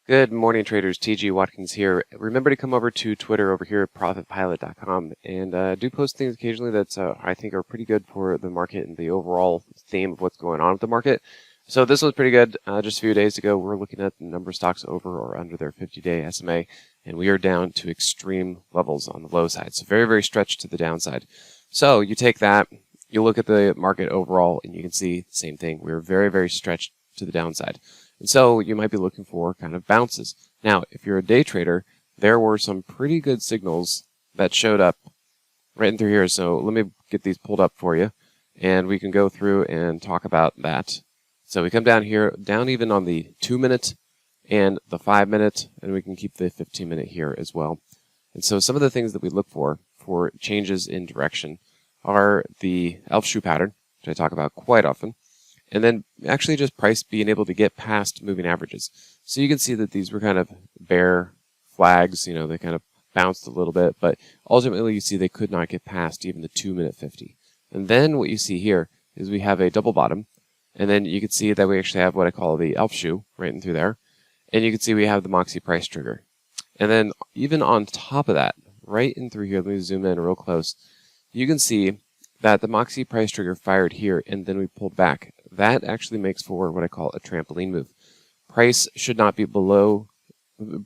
Good morning, traders. TG Watkins here. Remember to come over to Twitter over here at profitpilot.com and do post things occasionally that I think are pretty good for the market and the overall theme of what's going on with the market. So this was pretty good. Just a few days ago, we're looking at the number of stocks over or under their 50-day SMA, and we are down to extreme levels on the low side. So very, very stretched to the downside. So you take that, you look at the market overall, and you can see the same thing. We're very, very stretched to the downside. And so you might be looking for kind of bounces. Now, if you're a day trader, there were some pretty good signals that showed up right in through here. So let me get these pulled up for you, and we can go through and talk about that. So we come down here, down even on the 2-minute and the 5-minute, and we can keep the 15-minute here as well. And so some of the things that we look for changes in direction are the elf shoe pattern, which I talk about quite often. And then actually just price being able to get past moving averages. So you can see that these were kind of bear flags, they kind of bounced a little bit, but ultimately you see they could not get past even the 2-minute 50. And then what you see here is we have a double bottom, and then you can see that we actually have what I call the elf shoe right in through there. And you can see we have the Moxie price trigger. And then even on top of that, right in through here, let me zoom in real close, you can see that the Moxie price trigger fired here, and then we pulled back. That actually makes for what I call a trampoline move. Price should not be below the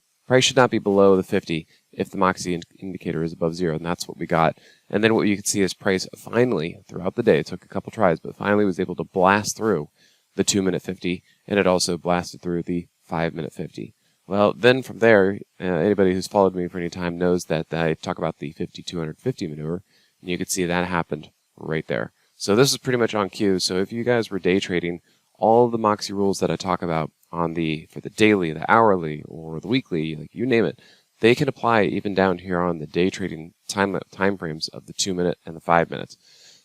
50 if the Moxie indicator is above 0, and that's what we got. And then what you can see is price finally, throughout the day, it took a couple tries, but finally was able to blast through the 2-minute 50, and it also blasted through the 5-minute 50. Well, then from there, anybody who's followed me for any time knows that I talk about the 50-250 maneuver, and you can see that happened right there. So this is pretty much on cue. So if you guys were day trading, all the Moxie rules that I talk about for the daily, the hourly, or the weekly, like you name it, they can apply even down here on the day trading time frames of the 2-minute and the 5 minutes.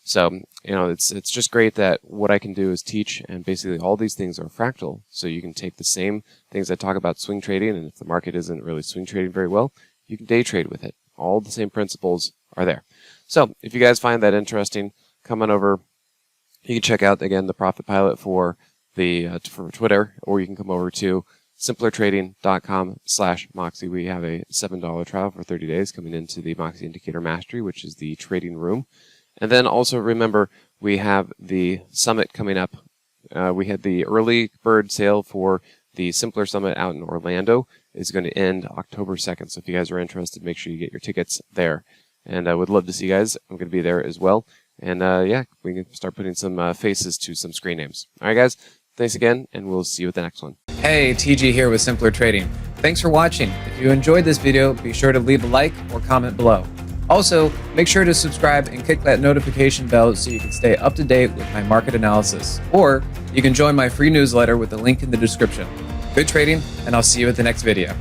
So, it's just great that what I can do is teach, and basically all these things are fractal. So you can take the same things I talk about swing trading, and if the market isn't really swing trading very well, you can day trade with it. All the same principles are there. So if you guys find that interesting, come on over. You can check out, again, the Profit Pilot for Twitter, or you can come over to simplertrading.com/Moxie. We have a $7 trial for 30 days coming into the Moxie Indicator Mastery, which is the trading room. And then also remember, we have the summit coming up. We had the early bird sale for the Simpler Summit out in Orlando. It's going to end October 2nd. So if you guys are interested, make sure you get your tickets there. And I would love to see you guys. I'm going to be there as well. And yeah, we can start putting some faces to some screen names. All right, guys. Thanks again, and we'll see you with the next one. Hey, TG here with Simpler Trading. Thanks for watching. If you enjoyed this video, be sure to leave a like or comment below. Also, make sure to subscribe and click that notification bell so you can stay up to date with my market analysis. Or you can join my free newsletter with the link in the description. Good trading, and I'll see you at the next video.